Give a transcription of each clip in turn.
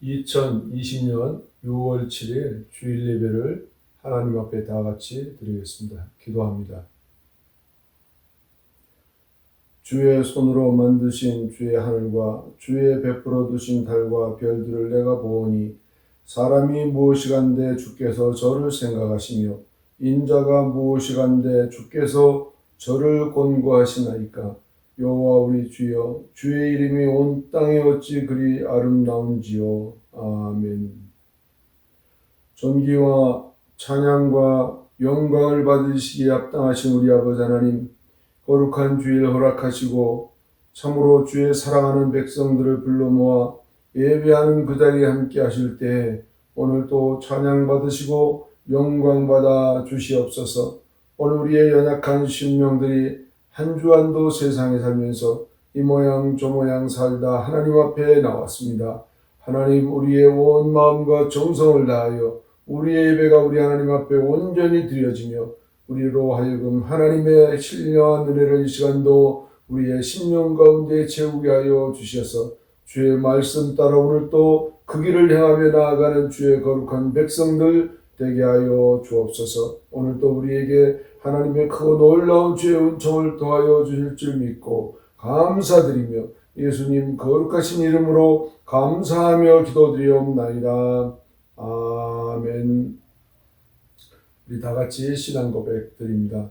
2020년 6월 7일 주일 예배를 하나님 앞에 다 같이 드리겠습니다. 기도합니다. 주의 손으로 만드신 주의 하늘과 주의 베풀어 두신 달과 별들을 내가 보오니 사람이 무엇이간데 주께서 저를 생각하시며 인자가 무엇이간데 주께서 저를 권고하시나이까. 여호와 우리 주여, 주의 이름이 온 땅에 어찌 그리 아름다운지요. 아멘. 존귀와 찬양과 영광을 받으시기에 합당하신 우리 아버지 하나님, 거룩한 주일 허락하시고 참으로 주의 사랑하는 백성들을 불러 모아 예배하는 그 자리에 함께 하실 때 오늘 또 찬양 받으시고 영광 받아 주시옵소서. 오늘 우리의 연약한 심령들이 한 주 한도 세상에 살면서 이 모양 저 모양 살다 하나님 앞에 나왔습니다. 하나님, 우리의 온 마음과 정성을 다하여 우리의 예배가 우리 하나님 앞에 온전히 드려지며 우리로 하여금 하나님의 신령한 은혜를 이 시간도 우리의 심령 가운데 채우게 하여 주셔서 주의 말씀 따라 오늘 또 그 길을 향하며 나아가는 주의 거룩한 백성들 되게 하여 주옵소서. 오늘 또 우리에게 하나님의 크고 놀라운 주의 은총을 더하여 주실 줄 믿고 감사드리며 예수님 거룩하신 이름으로 감사하며 기도드리옵나이다. 아멘. 우리 다 같이 신앙 고백 드립니다.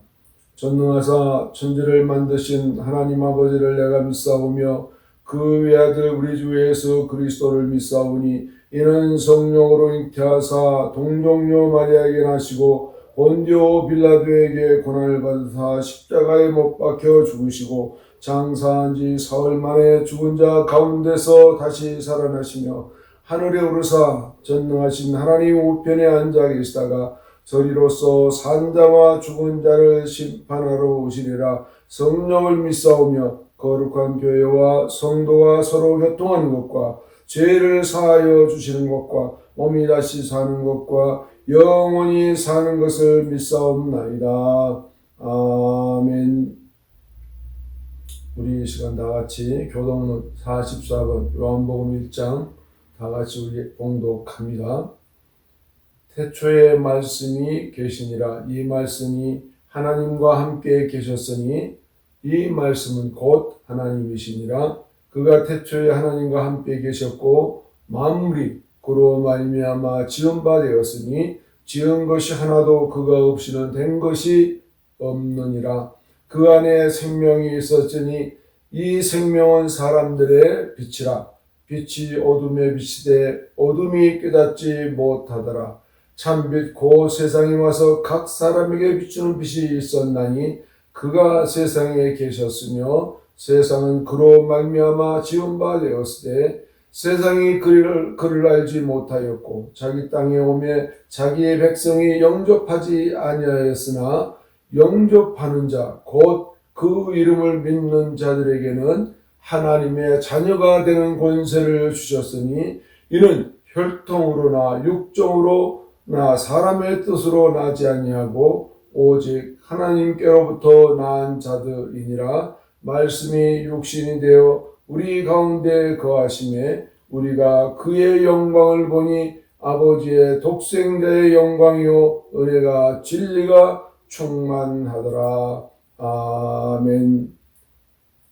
전능하사 천지를 만드신 하나님 아버지를 내가 믿사오며 그 외아들 우리 주 예수 그리스도를 믿사오니 이는 성령으로 잉태하사 동정녀 마리아에게 나시고 본디오 빌라도에게 고난을 받으사 십자가에 못 박혀 죽으시고 장사한 지 사흘 만에 죽은 자 가운데서 다시 살아나시며 하늘에 오르사 전능하신 하나님 우편에 앉아 계시다가 저리로서 산자와 죽은 자를 심판하러 오시리라. 성령을 믿사오며 거룩한 교회와 성도가 서로 교통하는 것과 죄를 사하여 주시는 것과 몸이 다시 사는 것과 영원히 사는 것을 믿사옵나이다. 아멘. 우리 이 시간 다 같이 교동문 44번 요한복음 1장 다 같이 우리 봉독합니다. 태초에 말씀이 계시니라. 이 말씀이 하나님과 함께 계셨으니 이 말씀은 곧 하나님이시니라. 그가 태초에 하나님과 함께 계셨고 만물이 그로 말미암아 지은 바 되었으니 지은 것이 하나도 그가 없이는 된 것이 없느니라. 그 안에 생명이 있었으니 이 생명은 사람들의 빛이라. 빛이 어둠에 비치되 어둠이 깨닫지 못하더라. 참빛 곧 세상에 와서 각 사람에게 비추는 빛이 있었나니 그가 세상에 계셨으며 세상은 그로 말미암아 지은 바 되었으되 세상이 그를 알지 못하였고 자기 땅에 오매 자기의 백성이 영접하지 아니하였으나 영접하는 자 곧 그 이름을 믿는 자들에게는 하나님의 자녀가 되는 권세를 주셨으니 이는 혈통으로나 육정으로나 사람의 뜻으로 나지 아니하고 오직 하나님께로부터 난 자들이니라. 말씀이 육신이 되어 우리 가운데 거하심에 우리가 그의 영광을 보니 아버지의 독생자의 영광이요 은혜가 진리가 충만하더라. 아멘.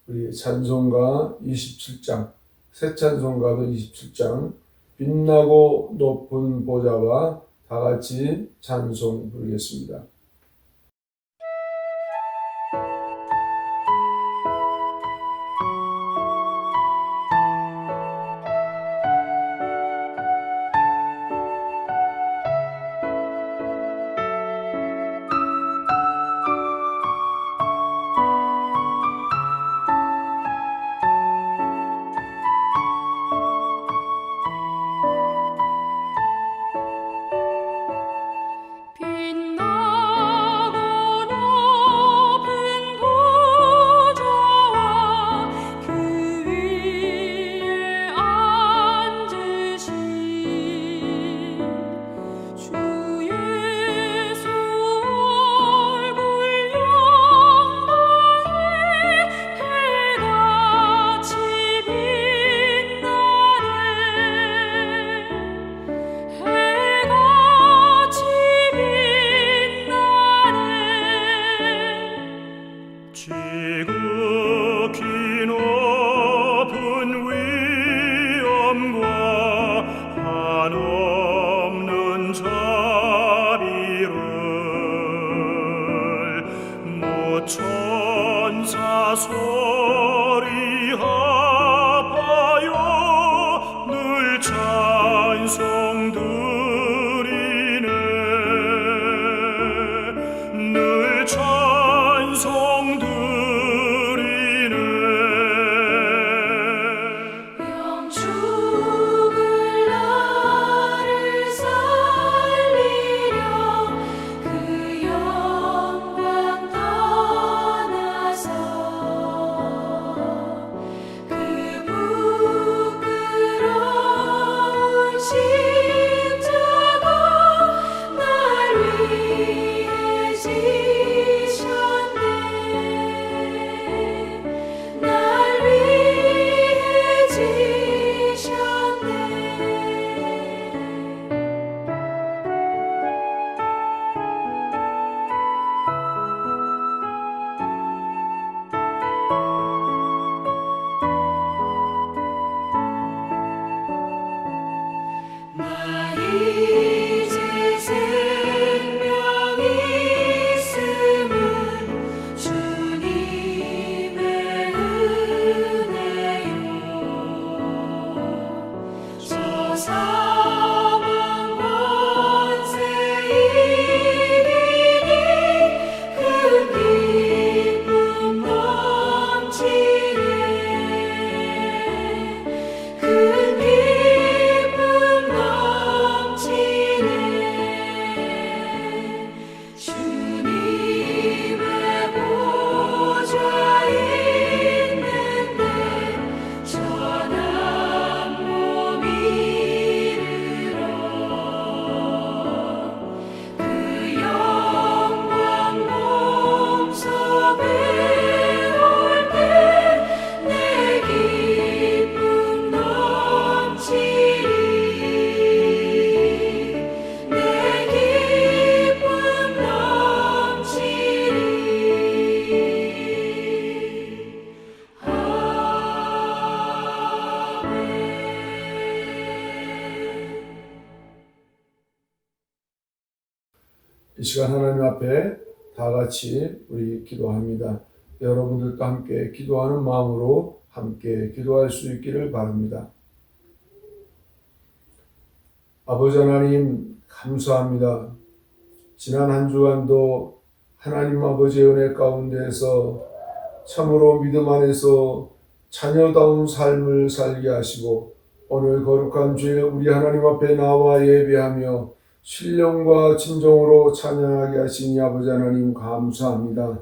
우리 찬송가 27장, 새 찬송가도 27장, 빛나고 높은 보좌와 다 같이 찬송 부르겠습니다. 빛나 찬송 드리네 늘 찬송 드리네 영축을 나를 살리려 그 영광 떠나서 그 부끄러운 십자가 날 위해 지셨네 날 위해 지셨네 나 이제 생명 있음은 주님의 은혜요 저 사망 권세 이기니 큰 기쁨 넘치네 큰 기쁨 넘치네 주님의 보좌 있는데 전한 몸 이르러 그 영광 몸소 배울 때 내 기쁨 넘치리 내 기쁨 넘치리 이 시간 하나님 앞에 다 같이 우리 기도합니다. 여러분들도 함께 기도하는 마음으로 함께 기도할 수 있기를 바랍니다. 아버지 하나님 감사합니다. 지난 한 주간도 하나님 아버지의 은혜 가운데에서 참으로 믿음 안에서 자녀다운 삶을 살게 하시고 오늘 거룩한 주에 우리 하나님 앞에 나와 예배하며 신령과 진정으로 찬양하게 하시니 아버지 하나님 감사합니다.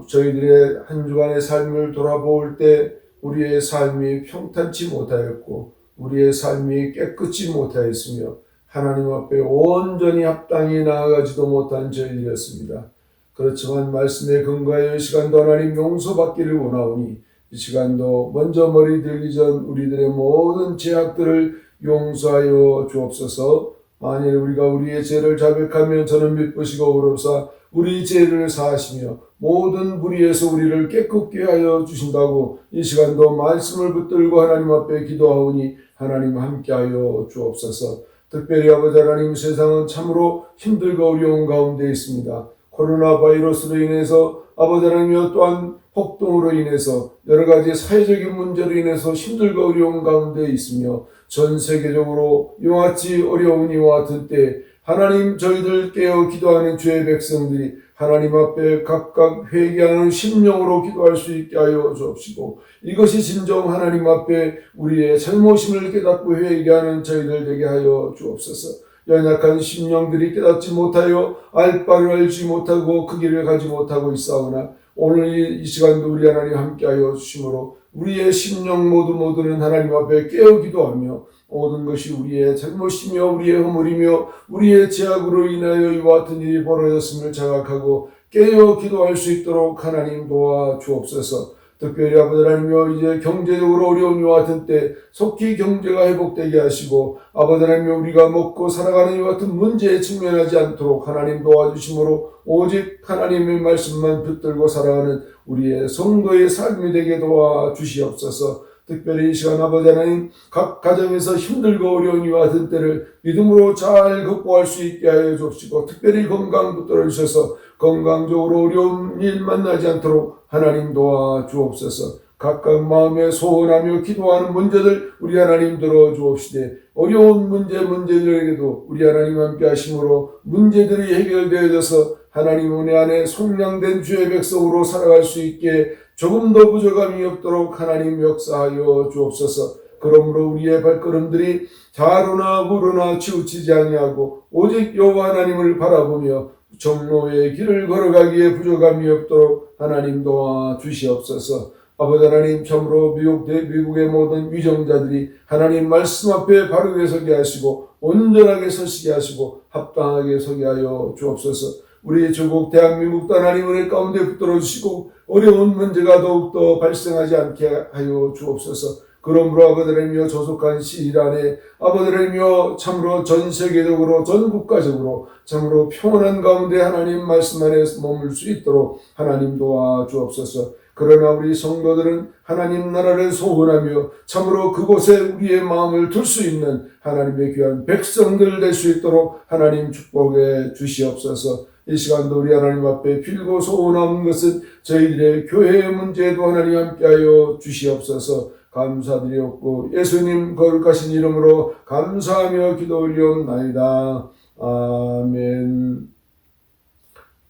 저희들의 한 주간의 삶을 돌아볼 때 우리의 삶이 평탄치 못하였고 우리의 삶이 깨끗이 못하였으며 하나님 앞에 온전히 합당히 나아가지도 못한 저희들이었습니다. 그렇지만 말씀에 근거하여 이 시간도 하나님 용서받기를 원하오니 이 시간도 먼저 머리 들기 전 우리들의 모든 죄악들을 용서하여 주옵소서. 만일 우리가 우리의 죄를 자백하면 저는 미쁘시고 의롭사 우리 죄를 사하시며 모든 불의에서 우리를 깨끗게 하여 주신다고 이 시간도 말씀을 붙들고 하나님 앞에 기도하오니 하나님 함께하여 주옵소서. 특별히 아버지 하나님 세상은 참으로 힘들고 어려운 가운데 있습니다. 코로나 바이러스로 인해서 아버지 하나님이여 또한 폭동으로 인해서 여러 가지 사회적인 문제로 인해서 힘들고 어려운 가운데 있으며 전 세계적으로 이와 같이 어려운 이와 같은 때 하나님 저희들 깨어 기도하는 주의 백성들이 하나님 앞에 각각 회개하는 심령으로 기도할 수 있게 하여 주옵시고 이것이 진정 하나님 앞에 우리의 잘못임을 깨닫고 회개하는 저희들 되게 하여 주옵소서. 연약한 심령들이 깨닫지 못하여 알 바를 알지 못하고 그 길을 가지 못하고 있사오나 오늘 이 시간도 우리 하나님 함께하여 주심으로 우리의 심령 모두는 하나님 앞에 깨어 기도하며 모든 것이 우리의 잘못이며 우리의 허물이며 우리의 죄악으로 인하여 이와 같은 일이 벌어졌음을 자각하고 깨어 기도할 수 있도록 하나님 도와 주옵소서. 특별히 아버지 하나님이여 이제 경제적으로 어려운 이와 같은 때 속히 경제가 회복되게 하시고 아버지 하나님이여 우리가 먹고 살아가는 이와 같은 문제에 직면하지 않도록 하나님 도와주심으로 오직 하나님의 말씀만 붙들고 살아가는 우리의 성도의 삶이 되게 도와주시옵소서. 특별히 이 시간 아버지 하나님 각 가정에서 힘들고 어려운 이와 같은 때를 믿음으로 잘 극복할 수 있게 하여 주옵시고 특별히 건강 붙들어 주셔서 건강적으로 어려운 일 만나지 않도록 하나님 도와주옵소서. 각각 마음에 소원하며 기도하는 문제들 우리 하나님 들어주옵시되 어려운 문제들에게도 우리 하나님 함께 하심으로 문제들이 해결되어져서 하나님 은혜 안에 속량된 주의 백성으로 살아갈 수 있게 조금 더 부족함이 없도록 하나님 역사하여 주옵소서. 그러므로 우리의 발걸음들이 좌로나 우로나 치우치지 아니하고 오직 여호와 하나님을 바라보며 정로의 길을 걸어가기에 부족함이 없도록 하나님 도와주시옵소서. 아버지 하나님, 참으로 미국의 모든 위정자들이 하나님 말씀 앞에 바르게 서게 하시고 온전하게 서시게 하시고 합당하게 서게 하여 주옵소서. 우리 조국 대한민국도 하나님 은혜 가운데 붙들어 주시고 어려운 문제가 더욱더 발생하지 않게 하여 주옵소서. 그러므로 아버지 하나님이여, 조속한 시일 안에 아버지 하나님이여, 참으로 전 세계적으로 전 국가적으로 참으로 평온한 가운데 하나님 말씀 안에서 머물 수 있도록 하나님 도와주옵소서. 그러나 우리 성도들은 하나님 나라를 소원하며 참으로 그곳에 우리의 마음을 둘 수 있는 하나님의 귀한 백성들 될 수 있도록 하나님 축복해 주시옵소서. 이 시간도 우리 하나님 앞에 빌고 소원하는 것은 저희들의 교회의 문제도 하나님 함께하여 주시옵소서. 감사드리옵고 예수님 거룩하신 이름으로 감사하며 기도 올리옵나이다. 아멘.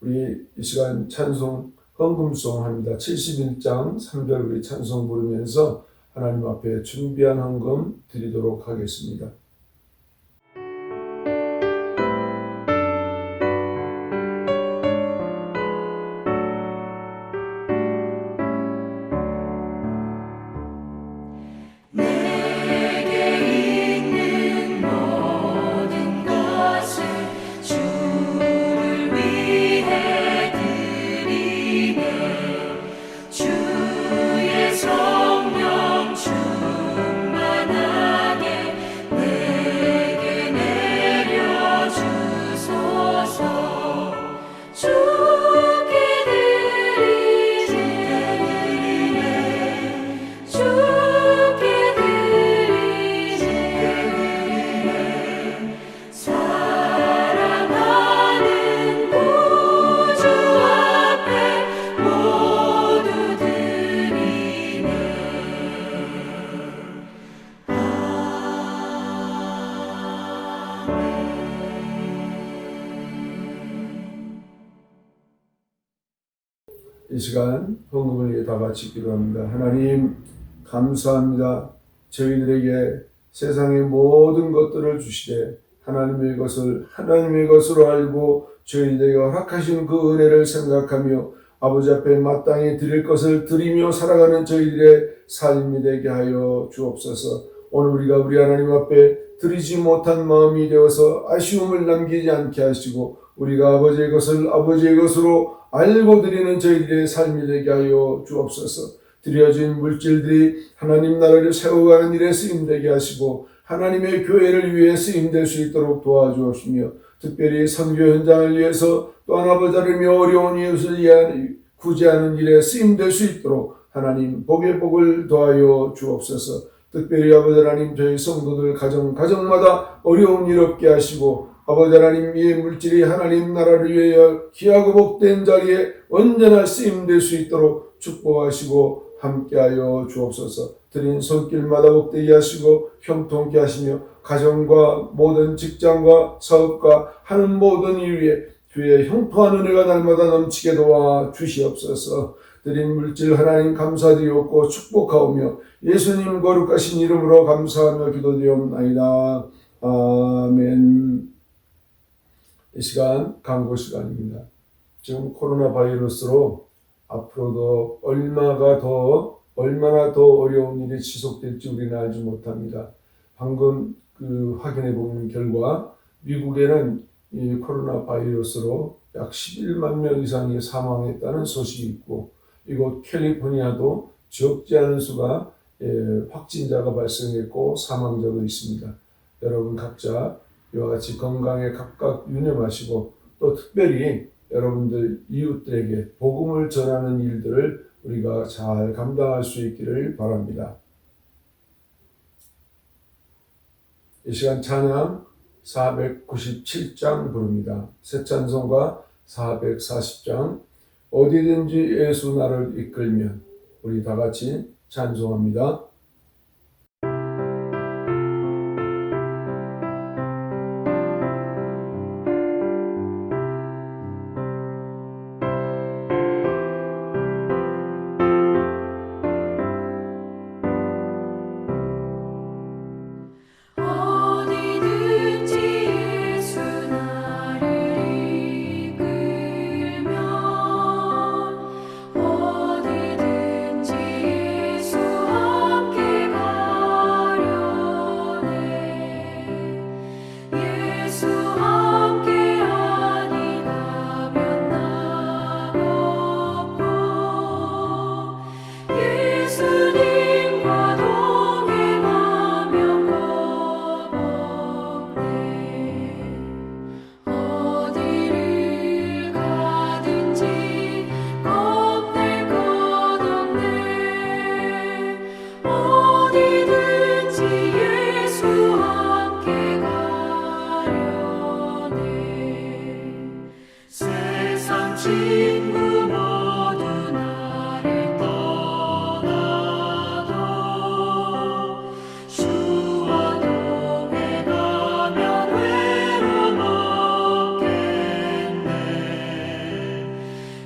우리 이 시간 찬송 헌금송 합니다. 71장 3절 우리 찬송 부르면서 하나님 앞에 준비한 헌금 드리도록 하겠습니다. 내게 있는 모든 것을 주를 위해 드리네. 주의 성령 충만하게 내게 내려주소서. 주께 드리네. 주께 드리네. 사랑하는 구주 앞에 모두 드리네. 이 시간 헌금을 위해 다 같이 기도합니다. 하나님 감사합니다. 저희들에게 세상의 모든 것들을 주시되 하나님의 것을 하나님의 것으로 알고 저희들에게 허락하신 그 은혜를 생각하며 아버지 앞에 마땅히 드릴 것을 드리며 살아가는 저희들의 삶이 되게 하여 주옵소서. 오늘 우리가 우리 하나님 앞에 드리지 못한 마음이 되어서 아쉬움을 남기지 않게 하시고 우리가 아버지의 것을 아버지의 것으로 알고 드리는 저희들의 삶이 되게 하여 주옵소서. 드려진 물질들이 하나님 나라를 세워가는 일에 쓰임되게 하시고 하나님의 교회를 위해 쓰임될 수 있도록 도와주옵시며 특별히 선교 현장을 위해서 또한 아버지 하나님의 어려운 이웃을 구제하는 일에 쓰임될 수 있도록 하나님 복의 복을 더하여 주옵소서. 특별히 아버지 하나님 저희 성도들 가정마다 어려운 일 없게 하시고 아버지 하나님 이 물질이 하나님 나라를 위하여 귀하고 복된 자리에 언제나 쓰임될 수 있도록 축복하시고 함께하여 주옵소서. 드린 손길마다 복되게 하시고 형통케 하시며 가정과 모든 직장과 사업과 하는 모든 일 위에 주의 형통한 은혜가 날마다 넘치게 도와 주시옵소서. 드린 물질 하나님 감사드리옵고 축복하오며 예수님 거룩하신 이름으로 감사하며 기도드리옵나이다. 아멘. 이 시간 광고 시간입니다. 지금 코로나 바이러스로 앞으로도 얼마나 더 어려운 일이 지속될지 우리는 알지 못합니다. 방금 확인해 보는 결과 미국에는 이 코로나 바이러스로 약 11만 명 이상이 사망했다는 소식이 있고 이곳 캘리포니아도 적지 않은 수가 확진자가 발생했고 사망자도 있습니다. 여러분 각자 이와 같이 건강에 각각 유념하시고 또 특별히 여러분들 이웃들에게 복음을 전하는 일들을 우리가 잘 감당할 수 있기를 바랍니다. 이 시간 찬양 497장 부릅니다. 새 찬송가 440장 어디든지 예수 나를 이끌면 우리 다 같이 찬송합니다. 어디든지 예수 나를 이끌면 어디든지 예수 함께 가려네 예수 함께 아니 가면 나가고 예수님과 동행하면 어디를 가든지 겁낼 것 없네 어디든지 예수 함께 가려네 세상 친구 모두 나를 떠나도 주와 동행하면 외로움 없겠네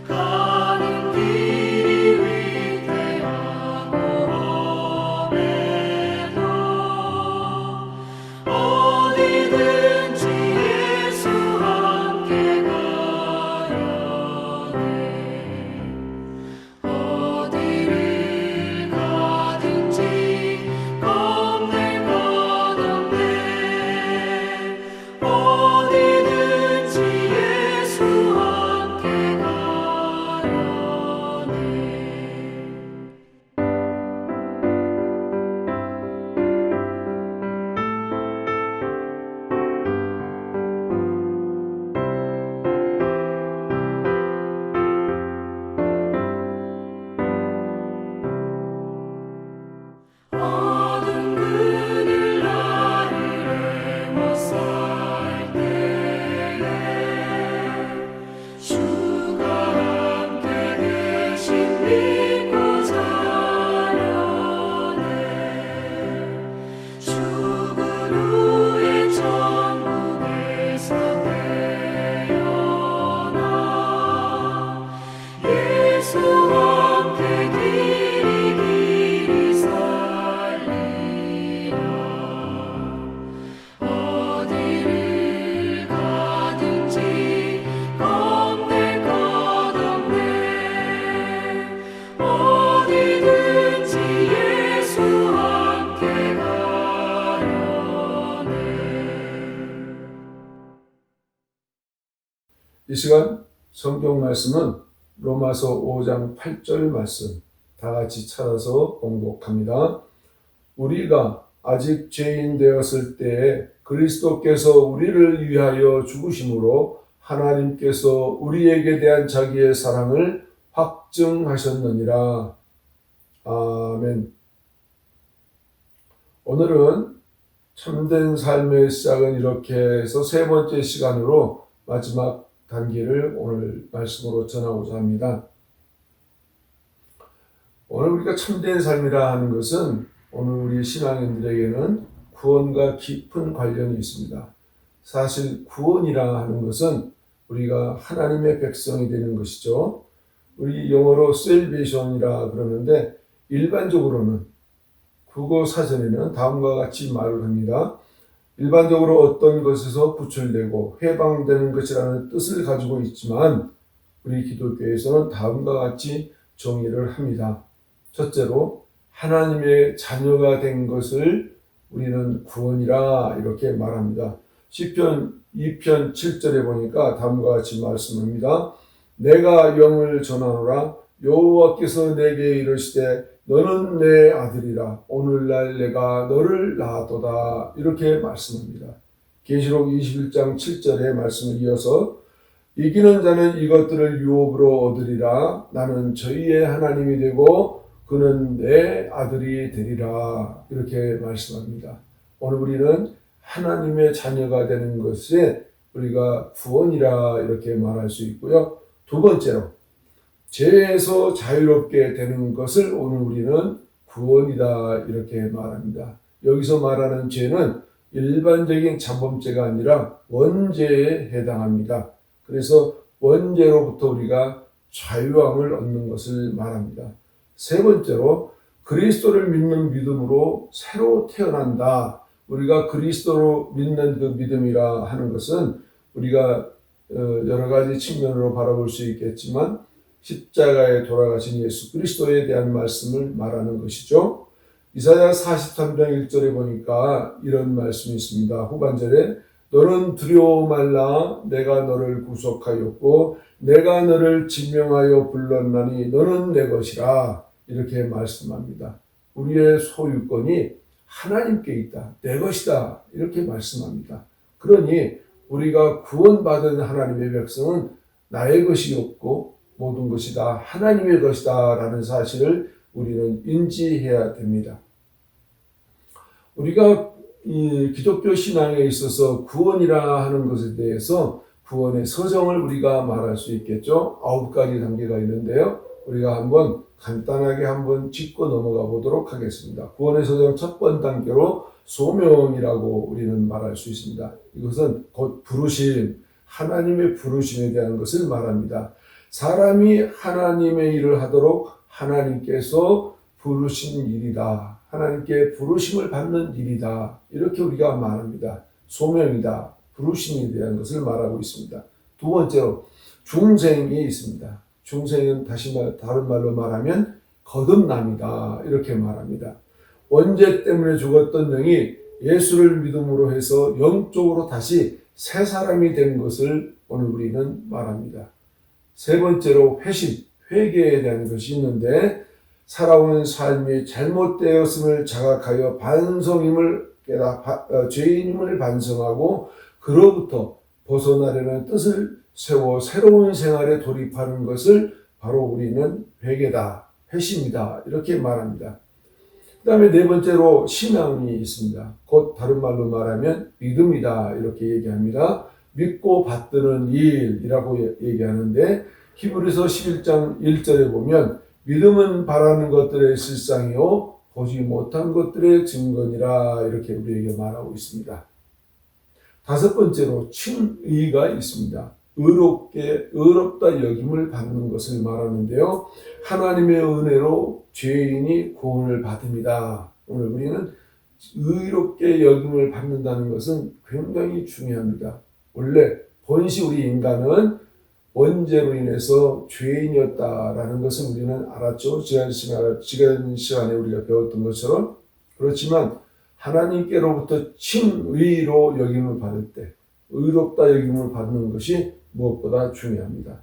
가는 길이 위태하고 험해도 어디든지 예수 함께 가려네 어디를 가든지 겁낼 것 없네 어디든지 예수 함께 가려네 어둠 그늘 나를 애워쌀 때에 주가 함께 계신 믿고 자려네 죽은 후에 천국에서 태어나 예수 함께 길이 살리라 어디를 가든지 겁낼 것 없네 어디든지 예수 함께 가려네 이 시간 성경 말씀은 로마서 5장 8절 말씀 다 같이 찾아서 봉독합니다. 우리가 아직 죄인 되었을 때에 그리스도께서 우리를 위하여 죽으심으로 하나님께서 우리에게 대한 자기의 사랑을 확증하셨느니라. 아멘. 오늘은 참된 삶의 시작은 이렇게 해서 세 번째 시간으로 마지막 단계를 오늘 말씀으로 전하고자 합니다. 오늘 우리가 참된 삶이라 하는 것은 오늘 우리 신앙인들에게는 구원과 깊은 관련이 있습니다. 사실 구원이라 하는 것은 우리가 하나님의 백성이 되는 것이죠. 우리 영어로 salvation이라 그러는데 일반적으로는 국어 사전에는 다음과 같이 말을 합니다. 일반적으로 어떤 것에서 구출되고 해방되는 것이라는 뜻을 가지고 있지만 우리 기독교에서는 다음과 같이 정의를 합니다. 첫째로 하나님의 자녀가 된 것을 우리는 구원이라 이렇게 말합니다. 시편 2편 7절에 보니까 다음과 같이 말씀합니다. 내가 영을 전하노라 여호와께서 내게 이르시되 너는 내 아들이라 오늘날 내가 너를 낳았도다 이렇게 말씀합니다. 계시록 21장 7절의 말씀을 이어서 이기는 자는 이것들을 유업으로 얻으리라 나는 저희의 하나님이 되고 그는 내 아들이 되리라 이렇게 말씀합니다. 오늘 우리는 하나님의 자녀가 되는 것에 우리가 구원이라 이렇게 말할 수 있고요. 두 번째로 죄에서 자유롭게 되는 것을 오늘 우리는 구원이다 이렇게 말합니다. 여기서 말하는 죄는 일반적인 잠범죄가 아니라 원죄에 해당합니다. 그래서 원죄로부터 우리가 자유함을 얻는 것을 말합니다. 세 번째로 그리스도를 믿는 믿음으로 새로 태어난다. 우리가 그리스도로 믿는 그 믿음이라 하는 것은 우리가 여러 가지 측면으로 바라볼 수 있겠지만 십자가에 돌아가신 예수 그리스도에 대한 말씀을 말하는 것이죠. 이사야 43장 1절에 보니까 이런 말씀이 있습니다. 후반절에 너는 두려워 말라 내가 너를 구속하였고 내가 너를 지명하여 불렀나니 너는 내 것이라 이렇게 말씀합니다. 우리의 소유권이 하나님께 있다. 내 것이다. 이렇게 말씀합니다. 그러니 우리가 구원받은 하나님의 백성은 나의 것이 없고 모든 것이 다 하나님의 것이다 라는 사실을 우리는 인지해야 됩니다. 우리가 이 기독교 신앙에 있어서 구원이라 하는 것에 대해서 구원의 서정을 우리가 말할 수 있겠죠. 9가지 단계가 있는데요. 우리가 한번 간단하게 한번 짚고 넘어가 보도록 하겠습니다. 구원의 서정 첫 번째 단계로 소명이라고 우리는 말할 수 있습니다. 이것은 곧 부르심, 하나님의 부르심에 대한 것을 말합니다. 사람이 하나님의 일을 하도록 하나님께서 부르신 일이다. 하나님께 부르심을 받는 일이다. 이렇게 우리가 말합니다. 소명이다. 부르심에 대한 것을 말하고 있습니다. 두 번째로 중생이 있습니다. 중생은 다른 말로 말하면 거듭남이다. 이렇게 말합니다. 원죄 때문에 죽었던 영이 예수를 믿음으로 해서 영적으로 다시 새 사람이 된 것을 오늘 우리는 말합니다. 세 번째로 회심, 회개에 대한 것이 있는데 살아온 삶이 잘못되었음을 자각하여 죄인임을 반성하고 그로부터 벗어나려는 뜻을 세워 새로운 생활에 돌입하는 것을 바로 우리는 회개다, 회심이다 이렇게 말합니다. 그 다음에 네 번째로 신앙이 있습니다. 곧 다른 말로 말하면 믿음이다 이렇게 얘기합니다. 믿고 받드는 일이라고 얘기하는데 히브리서 11장 1절에 보면 믿음은 바라는 것들의 실상이요 보지 못한 것들의 증거니라 이렇게 우리에게 말하고 있습니다. 다섯 번째로 칭의가 있습니다. 의롭다 여김을 받는 것을 말하는데요. 하나님의 은혜로 죄인이 구원을 받습니다. 오늘 우리는 의롭게 여김을 받는다는 것은 굉장히 중요합니다. 원래 본시 우리 인간은 원죄로 인해서 죄인이었다라는 것을 우리는 알았죠. 지난 시간에 우리가 배웠던 것처럼. 그렇지만 하나님께로부터 칭의로 여김을 받을 때 의롭다 여김을 받는 것이 무엇보다 중요합니다.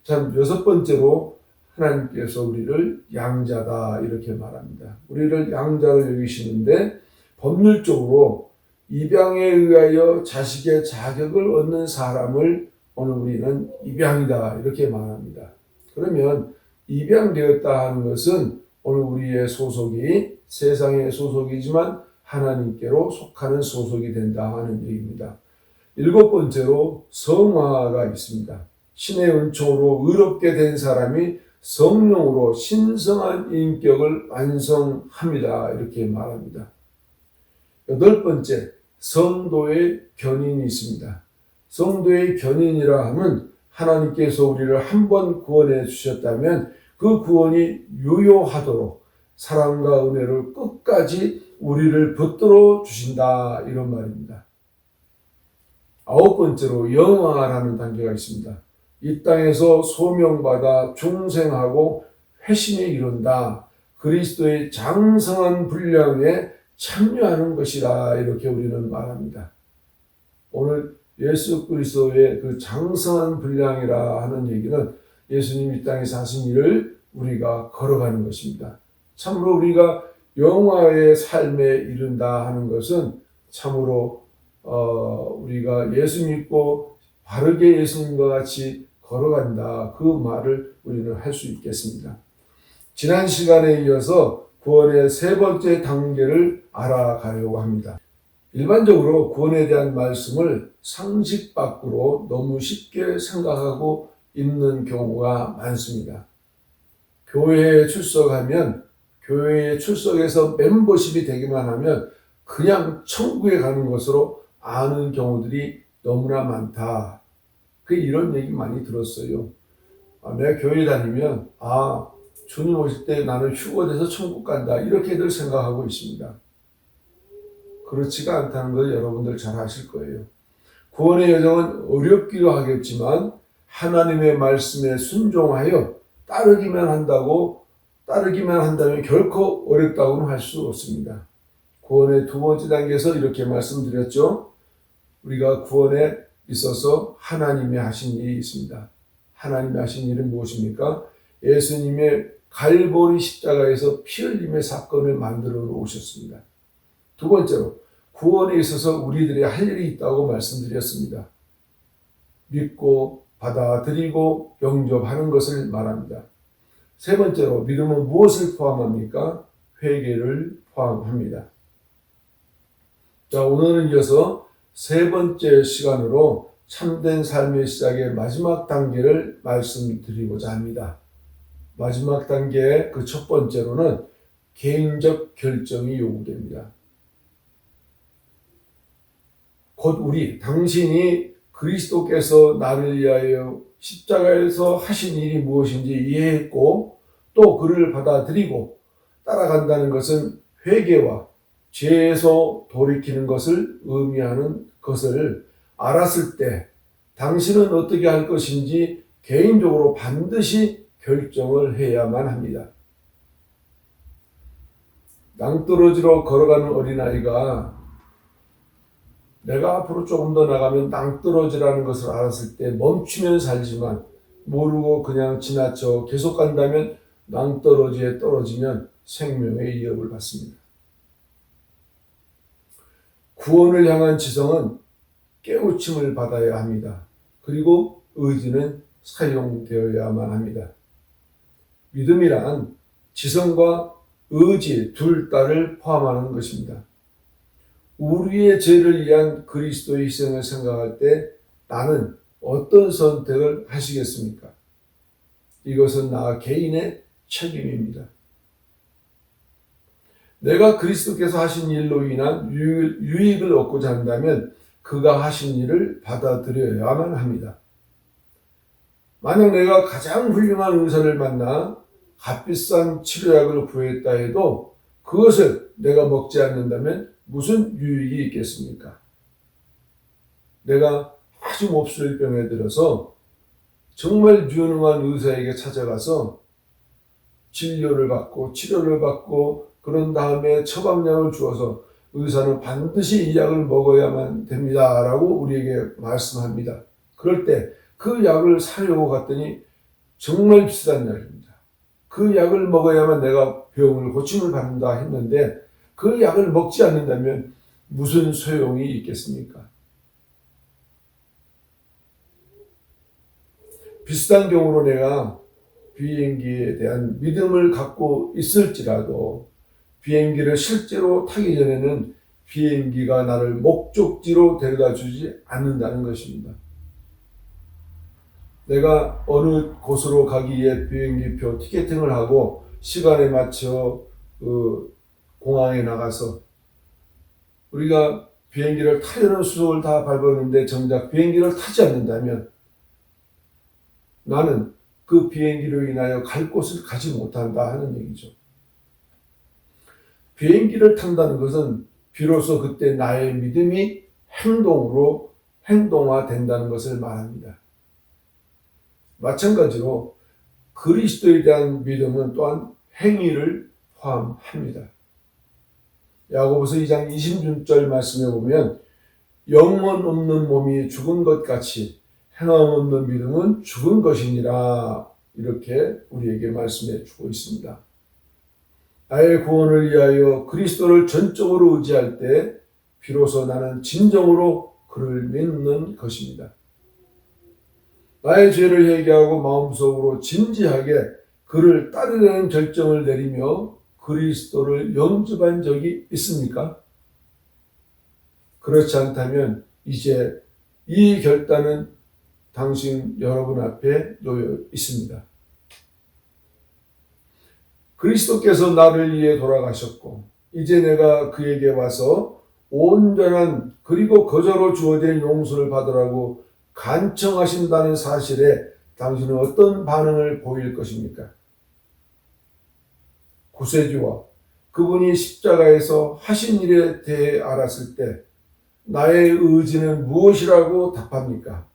참 여섯 번째로 하나님께서 우리를 양자다 이렇게 말합니다. 우리를 양자로 여기시는데 법률적으로 입양에 의하여 자식의 자격을 얻는 사람을 오늘 우리는 입양이다 이렇게 말합니다. 그러면 입양되었다 하는 것은 오늘 우리의 소속이 세상의 소속이지만 하나님께로 속하는 소속이 된다 하는 얘기입니다. 일곱 번째로 성화가 있습니다. 신의 은총으로 의롭게 된 사람이 성령으로 신성한 인격을 완성합니다. 이렇게 말합니다. 여덟 번째, 성도의 견인이 있습니다. 성도의 견인이라 하면 하나님께서 우리를 한 번 구원해 주셨다면 그 구원이 유효하도록 사랑과 은혜를 끝까지 우리를 붙들어 주신다 이런 말입니다. 아홉 번째로 영화라는 단계가 있습니다. 이 땅에서 소명받아 중생하고 회심에 이른다. 그리스도의 장성한 분량에 참여하는 것이다 이렇게 우리는 말합니다. 오늘 예수 그리스도의 그 장성한 분량이라 하는 얘기는 예수님 이 땅에서 하신 일을 우리가 걸어가는 것입니다. 참으로 우리가 영화의 삶에 이른다 하는 것은 참으로 우리가 예수 믿고 바르게 예수님과 같이 걸어간다 그 말을 우리는 할 수 있겠습니다. 지난 시간에 이어서 구원의 세 번째 단계를 알아가려고 합니다. 일반적으로 구원에 대한 말씀을 상식 밖으로 너무 쉽게 생각하고 있는 경우가 많습니다. 교회에 출석하면 교회에 출석해서 멤버십이 되기만 하면 그냥 천국에 가는 것으로 아는 경우들이 너무나 많다. 이런 얘기 많이 들었어요. 내가 교회 다니면 주님 오실 때 나는 휴거돼서 천국 간다. 이렇게들 생각하고 있습니다. 그렇지가 않다는 걸 여러분들 잘 아실 거예요. 구원의 여정은 어렵기도 하겠지만 하나님의 말씀에 순종하여 따르기만 한다면 결코 어렵다고는 할 수 없습니다. 구원의 두 번째 단계에서 이렇게 말씀드렸죠. 우리가 구원에 있어서 하나님이 하신 일이 있습니다. 하나님이 하신 일은 무엇입니까? 예수님의 갈보리 십자가에서 피 흘림의 사건을 만들어 놓으셨습니다. 두 번째로 구원에 있어서 우리들이 할 일이 있다고 말씀드렸습니다. 믿고 받아들이고 영접하는 것을 말합니다. 세 번째로 믿음은 무엇을 포함합니까? 회개를 포함합니다. 자, 오늘은 이어서 세 번째 시간으로 참된 삶의 시작의 마지막 단계를 말씀드리고자 합니다. 마지막 단계의 그 첫 번째로는 개인적 결정이 요구됩니다. 곧 당신이 그리스도께서 나를 위하여 십자가에서 하신 일이 무엇인지 이해했고 또 그를 받아들이고 따라간다는 것은 회개와 죄에서 돌이키는 것을 의미하는 것을 알았을 때 당신은 어떻게 할 것인지 개인적으로 반드시 결정을 해야만 합니다. 낭떠러지로 걸어가는 어린아이가 내가 앞으로 조금 더 나가면 낭떠러지라는 것을 알았을 때 멈추면 살지만 모르고 그냥 지나쳐 계속 간다면 낭떠러지에 떨어지면 생명의 위협을 받습니다. 구원을 향한 지성은 깨우침을 받아야 합니다. 그리고 의지는 사용되어야만 합니다. 믿음이란 지성과 의지 둘 다를 포함하는 것입니다. 우리의 죄를 위한 그리스도의 희생을 생각할 때 나는 어떤 선택을 하시겠습니까? 이것은 나 개인의 책임입니다. 내가 그리스도께서 하신 일로 인한 유익을 얻고자 한다면 그가 하신 일을 받아들여야만 합니다. 만약 내가 가장 훌륭한 의사를 만나 값비싼 치료약을 구했다 해도 그것을 내가 먹지 않는다면 무슨 유익이 있겠습니까? 내가 아주 몹쓸 병에 들어서 정말 유능한 의사에게 찾아가서 진료를 받고 치료를 받고 그런 다음에 처방약을 주어서 의사는 반드시 이 약을 먹어야만 됩니다 라고 우리에게 말씀합니다. 그럴 때 그 약을 사려고 갔더니 정말 비싼 약입니다. 그 약을 먹어야만 내가 병을 고침을 받는다 했는데 그 약을 먹지 않는다면 무슨 소용이 있겠습니까? 비슷한 경우로 내가 비행기에 대한 믿음을 갖고 있을지라도 비행기를 실제로 타기 전에는 비행기가 나를 목적지로 데려다 주지 않는다는 것입니다. 내가 어느 곳으로 가기 위해 비행기표 티켓팅을 하고 시간에 맞춰 공항에 나가서 우리가 비행기를 타려는 수속을 다 밟았는데 정작 비행기를 타지 않는다면 나는 그 비행기로 인하여 갈 곳을 가지 못한다 하는 얘기죠. 비행기를 탄다는 것은 비로소 그때 나의 믿음이 행동으로 행동화된다는 것을 말합니다. 마찬가지로 그리스도에 대한 믿음은 또한 행위를 포함합니다. 야고보서 2장 26절 말씀에 보면 영혼 없는 몸이 죽은 것 같이 행함 없는 믿음은 죽은 것이니라 이렇게 우리에게 말씀해 주고 있습니다. 나의 구원을 위하여 그리스도를 전적으로 의지할 때 비로소 나는 진정으로 그를 믿는 것입니다. 나의 죄를 회개하고 마음속으로 진지하게 그를 따르려는 결정을 내리며 그리스도를 영접한 적이 있습니까? 그렇지 않다면 이제 이 결단은 당신 여러분 앞에 놓여 있습니다. 그리스도께서 나를 위해 돌아가셨고 이제 내가 그에게 와서 온전한 그리고 거저로 주어진 용서를 받으라고 간청하신다는 사실에 당신은 어떤 반응을 보일 것입니까? 구세주와 그분이 십자가에서 하신 일에 대해 알았을 때 나의 의지는 무엇이라고 답합니까?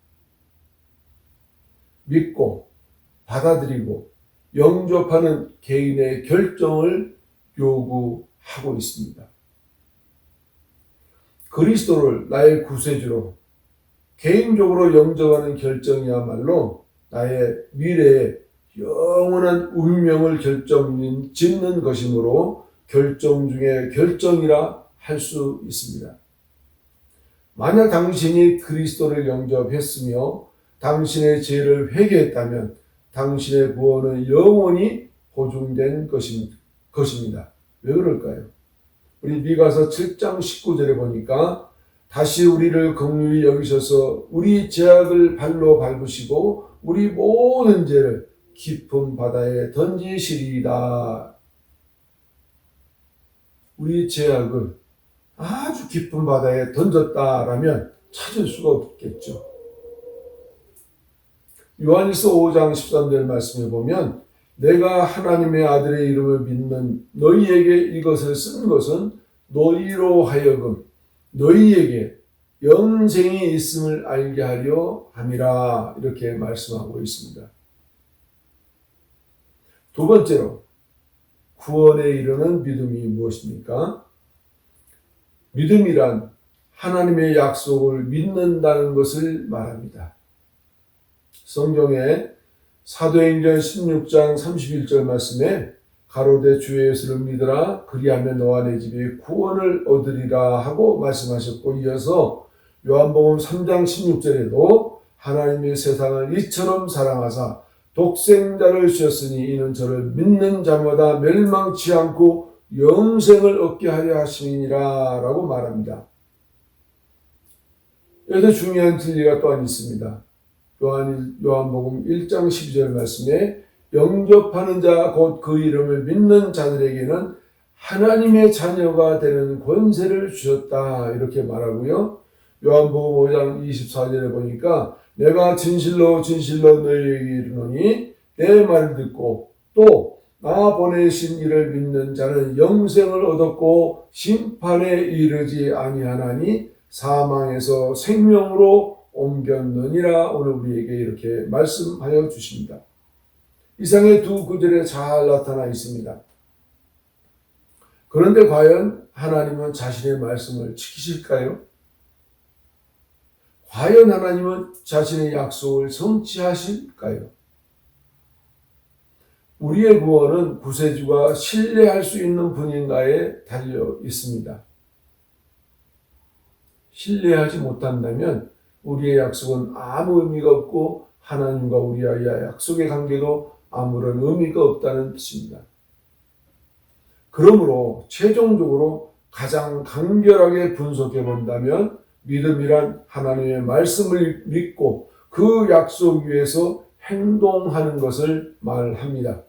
믿고 받아들이고 영접하는 개인의 결정을 요구하고 있습니다. 그리스도를 나의 구세주로 개인적으로 영접하는 결정이야말로 나의 미래의 영원한 운명을 결정짓는 것이므로 결정 중에 결정이라 할 수 있습니다. 만약 당신이 그리스도를 영접했으며 당신의 죄를 회개했다면 당신의 구원은 영원히 보증된 것입니다. 왜 그럴까요? 우리 미가서 7장 19절에 보니까 다시 우리를 긍휼히 여기셔서 우리 죄악을 발로 밟으시고 우리 모든 죄를 깊은 바다에 던지시리이다. 우리 죄악을 아주 깊은 바다에 던졌다라면 찾을 수가 없겠죠. 요한일서 5장 13절 말씀에 보면 내가 하나님의 아들의 이름을 믿는 너희에게 이것을 쓴 것은 너희로 하여금 너희에게 영생이 있음을 알게 하려 함이라 이렇게 말씀하고 있습니다. 두 번째로 구원에 이르는 믿음이 무엇입니까? 믿음이란 하나님의 약속을 믿는다는 것을 말합니다. 성경에 사도행전 16장 31절 말씀에 가로되 주 예수를 믿으라 그리하면 너와 내 집이 구원을 얻으리라 하고 말씀하셨고 이어서 요한복음 3장 16절에도 하나님이 세상을 이처럼 사랑하사 독생자를 주셨으니 이는 저를 믿는 자마다 멸망치 않고 영생을 얻게 하려 하심이니라 라고 말합니다. 여기서 중요한 진리가 또한 있습니다. 요한복음 1장 12절 말씀에 영접하는 자 곧 그 이름을 믿는 자들에게는 하나님의 자녀가 되는 권세를 주셨다 이렇게 말하고요. 요한복음 5장 24절에 보니까 내가 진실로 진실로 너희에게 이르노니 내 말을 듣고 또 나 보내신 이를 믿는 자는 영생을 얻었고 심판에 이르지 아니하나니 사망에서 생명으로 옮겼느니라 오늘 우리에게 이렇게 말씀하여 주십니다. 이상의 두 구절에 잘 나타나 있습니다. 그런데 과연 하나님은 자신의 말씀을 지키실까요? 과연 하나님은 자신의 약속을 성취하실까요? 우리의 구원은 구세주가 신뢰할 수 있는 분인가에 달려 있습니다. 신뢰하지 못한다면 우리의 약속은 아무 의미가 없고 하나님과 우리와의 약속의 관계도 아무런 의미가 없다는 뜻입니다. 그러므로 최종적으로 가장 간결하게 분석해 본다면 믿음이란 하나님의 말씀을 믿고 그 약속 위에서 행동하는 것을 말합니다.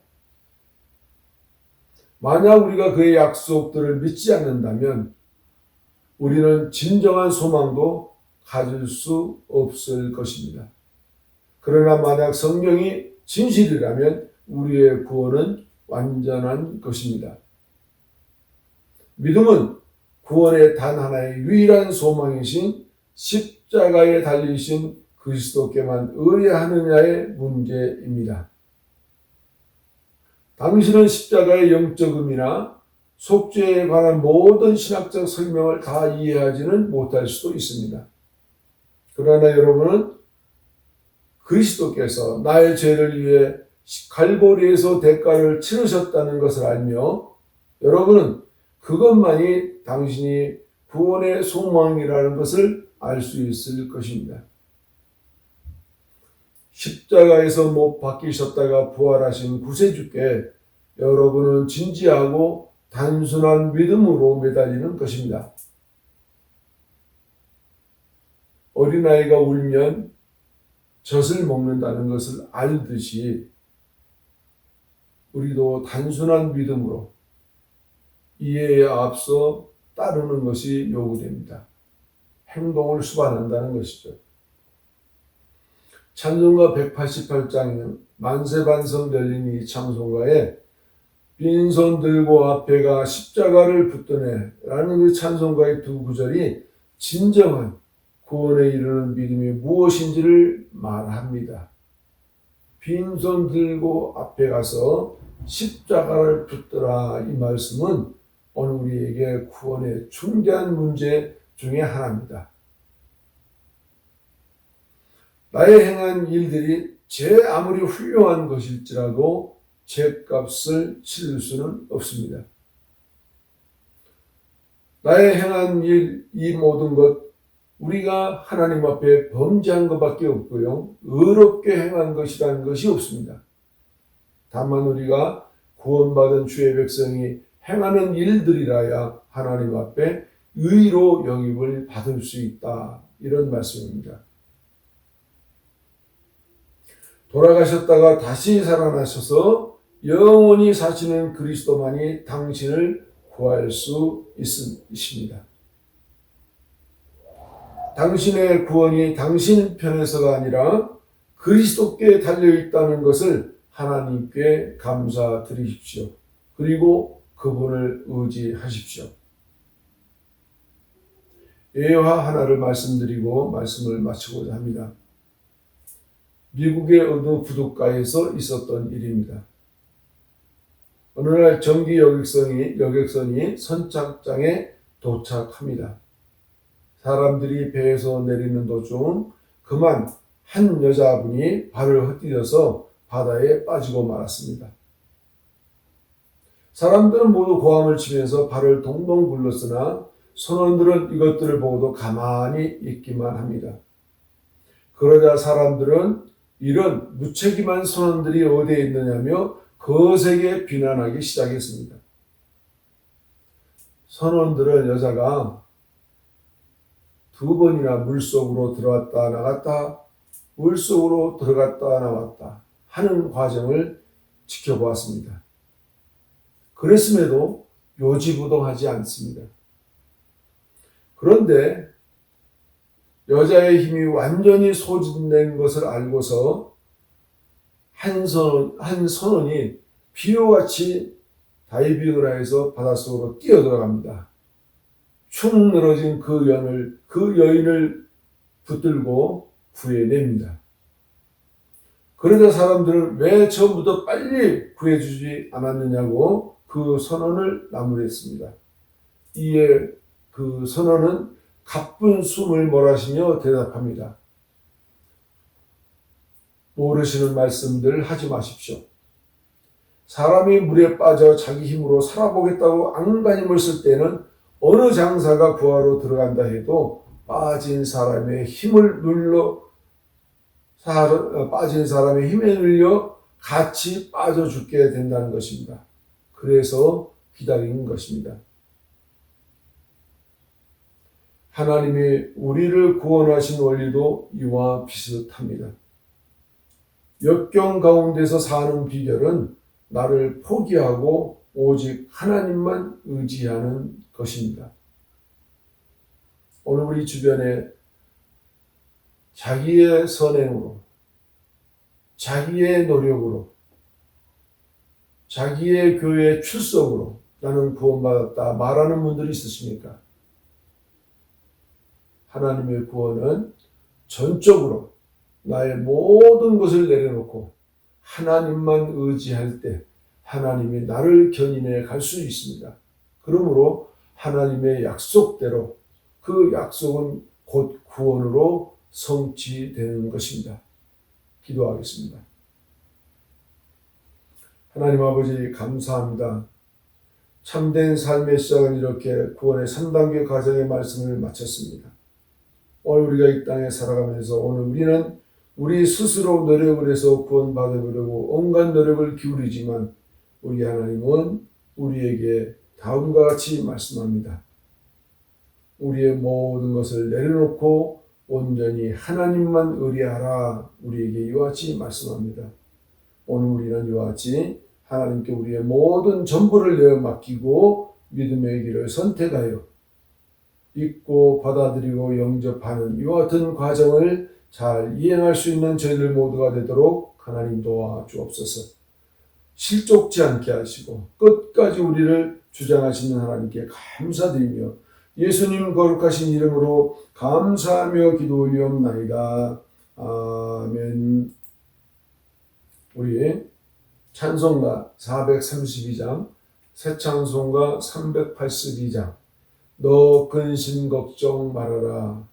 만약 우리가 그의 약속들을 믿지 않는다면 우리는 진정한 소망도 가질 수 없을 것입니다. 그러나 만약 성경이 진실이라면 우리의 구원은 완전한 것입니다. 믿음은 구원의 단 하나의 유일한 소망이신 십자가에 달리신 그리스도께만 의뢰하느냐의 문제입니다. 당신은 십자가의 영적 의미나 속죄에 관한 모든 신학적 설명을 다 이해하지는 못할 수도 있습니다. 그러나 여러분은 그리스도께서 나의 죄를 위해 갈보리에서 대가를 치르셨다는 것을 알며 여러분은 그것만이 당신이 구원의 소망이라는 것을 알 수 있을 것입니다. 십자가에서 못 박히셨다가 부활하신 구세주께 여러분은 진지하고 단순한 믿음으로 매달리는 것입니다. 어린아이가 울면 젖을 먹는다는 것을 알듯이 우리도 단순한 믿음으로 이해에 앞서 따르는 것이 요구됩니다. 행동을 수반한다는 것이죠. 찬송가 188장 만세반성 열린 이 찬송가에 빈손 들고 앞에 가 십자가를 붙드네 라는 그 찬송가의 두 구절이 진정한 구원에 이르는 믿음이 무엇인지를 말합니다. 빈손 들고 앞에 가서 십자가를 붙들라, 이 말씀은 오늘 우리에게 구원의 중대한 문제 중에 하나입니다. 나의 행한 일들이 제 아무리 훌륭한 것일지라도 죗값을 치를 수는 없습니다. 나의 행한 일, 이 모든 것, 우리가 하나님 앞에 범죄한 것밖에 없고요, 의롭게 행한 것이라는 것이 없습니다. 다만 우리가 구원받은 주의 백성이 행하는 일들이라야 하나님 앞에 의로 영입을 받을 수 있다, 이런 말씀입니다. 돌아가셨다가 다시 살아나셔서 영원히 사시는 그리스도만이 당신을 구할 수 있습니다. 당신의 구원이 당신 편에서가 아니라 그리스도께 달려있다는 것을 하나님께 감사드리십시오. 그리고 그분을 의지하십시오. 예화 하나를 말씀드리고 말씀을 마치고자 합니다. 미국의 어느 부둣가에서 있었던 일입니다. 어느 날 전기 여객선이 선착장에 도착합니다. 사람들이 배에서 내리는 도중 그만 한 여자분이 발을 헛디뎌서 바다에 빠지고 말았습니다. 사람들은 모두 고함을 치면서 발을 동동 굴렀으나 선원들은 이것들을 보고도 가만히 있기만 합니다. 그러자 사람들은 이런 무책임한 선원들이 어디에 있느냐며 거세게 비난하기 시작했습니다. 선원들은 여자가 두 번이나 물속으로 들어갔다 나갔다, 물속으로 들어갔다 나왔다 하는 과정을 지켜보았습니다. 그랬음에도 요지부동하지 않습니다. 그런데 여자의 힘이 완전히 소진된 것을 알고서 한 선원이 비호같이 다이빙을 해서 바닷속으로 뛰어들어갑니다. 축 늘어진 그 여인을 붙들고 구해냅니다. 그러자 사람들은 왜 처음부터 빨리 구해주지 않았느냐고 그 선원을 나무랬습니다. 이에 그 선원은 가쁜 숨을 몰아쉬며 대답합니다. 모르시는 말씀들 하지 마십시오. 사람이 물에 빠져 자기 힘으로 살아보겠다고 안간힘을 쓸 때는 어느 장사가 구하러 들어간다 해도 빠진 사람의 힘에 눌려 같이 빠져 죽게 된다는 것입니다. 그래서 기다리는 것입니다. 하나님이 우리를 구원하신 원리도 이와 비슷합니다. 역경 가운데서 사는 비결은 나를 포기하고 오직 하나님만 의지하는 것입니다. 오늘 우리 주변에 자기의 선행으로, 자기의 노력으로, 자기의 교회 출석으로 나는 구원받았다 말하는 분들이 있으십니까? 하나님의 구원은 전적으로 나의 모든 것을 내려놓고 하나님만 의지할 때 하나님이 나를 견인해 갈 수 있습니다. 그러므로 하나님의 약속대로 그 약속은 곧 구원으로 성취되는 것입니다. 기도하겠습니다. 하나님 아버지 감사합니다. 참된 삶의 시작은 이렇게 구원의 3단계 과정의 말씀을 마쳤습니다. 오늘 우리가 이 땅에 살아가면서 오늘 우리는 우리 스스로 노력을 해서 구원받으려고 온갖 노력을 기울이지만 우리 하나님은 우리에게 다음과 같이 말씀합니다. 우리의 모든 것을 내려놓고 온전히 하나님만 의뢰하라, 우리에게 이와 같이 말씀합니다. 오늘 우리는 이와 같이 하나님께 우리의 모든 전부를 내어 맡기고 믿음의 길을 선택하여 믿고 받아들이고 영접하는 이와 같은 과정을 잘 이행할 수 있는 저희들 모두가 되도록 하나님 도와주옵소서. 실족지 않게 하시고 끝까지 우리를 주장하시는 하나님께 감사드리며 예수님 거룩하신 이름으로 감사하며 기도 올리옵나이다. 아멘. 우리 찬송가 432장, 새 찬송가 382장, 너 근심 걱정 말아라.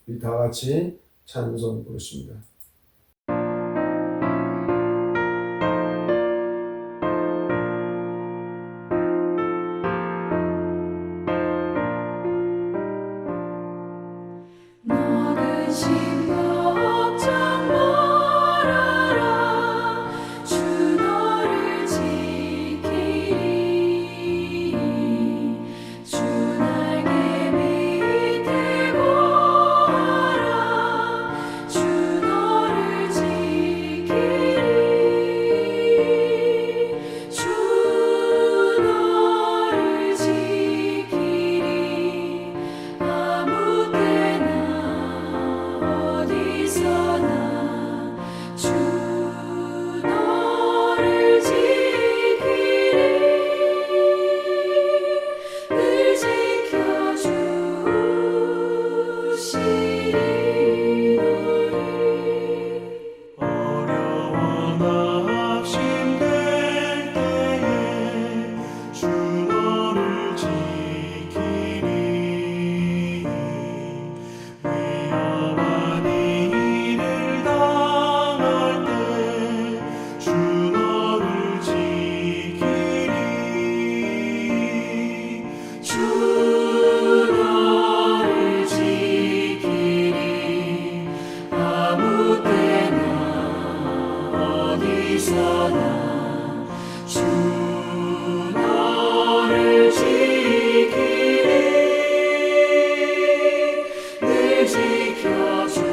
우리 다 같이 찬송 부르십니다. 너 근심 걱정 말아라 주 너를 지키리 주 날개 밑에 거하라 주 너를 지키리 주 너를 지키리 아무 때나 어디서나 주 너를 지키리 늘 지켜주시리 너를 어려워 낙심될 때에 주 너를 지키리 위험한 일을 당할 때 주 너를 지키리 주 너를 지키리 아무 때나 어디서나 주 너를 지키리 늘 지켜주시리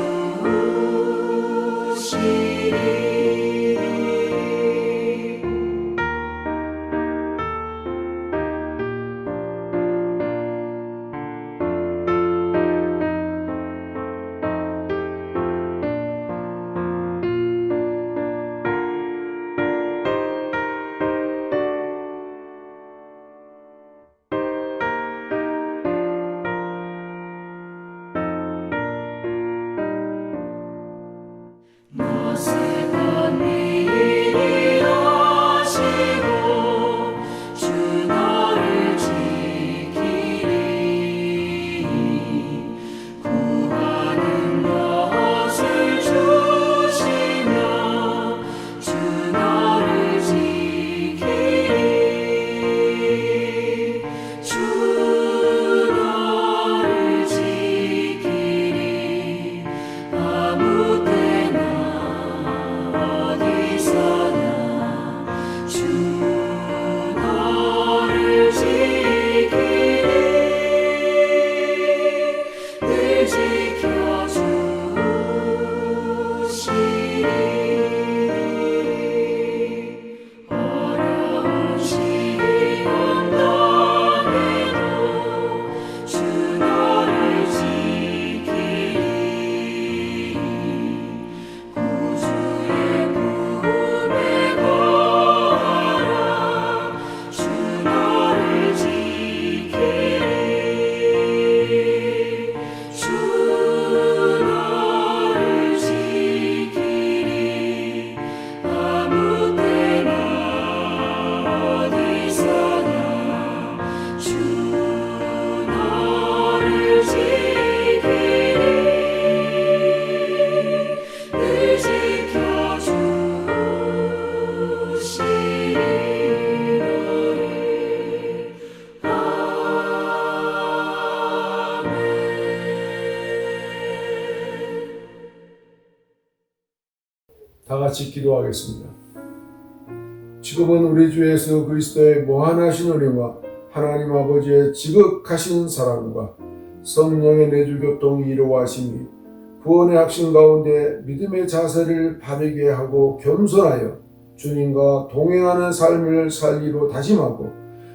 너 슬픈 일이 하시고 주 너를 지키리 구하는 것을 주시며 주 너를 지키리 주 너를 지키리 아무 때나 어디서나 주 너를 지키리 늘 지켜주시리 어려운 시험 당해도 주 너를 지키리 구주의 품에 거하라 주 너를 지키리 주 너를 지키리 아무 때나 어디서나 주 너를 지키리 늘 지켜주시리 너를 아멘. 다 같이 기도하겠습니다. 지금은 우리 주 예수 그리스도의 무한하신 은혜와 하나님 아버지의 지극하신 사랑과 성령의 내주교통이 이루어하심이 구원의 확신 가운데 믿음의 자세를 바르게 하고 겸손하여 주님과 동행하는 삶을 살기로 다짐하고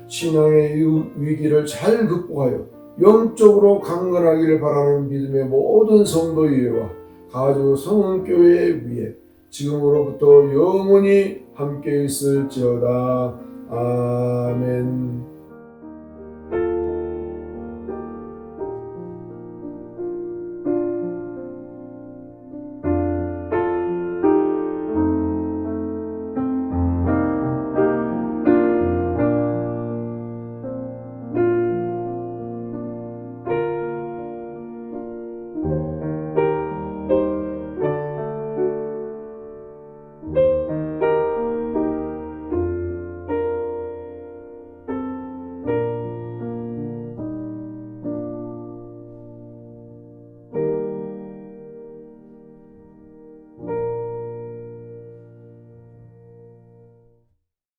신앙의 위기를 잘 극복하여 영적으로 강건하기를 바라는 믿음의 모든 성도회와 가족 성은교회 위에 지금으로부터 영원히 함께 있을지어다. 아멘.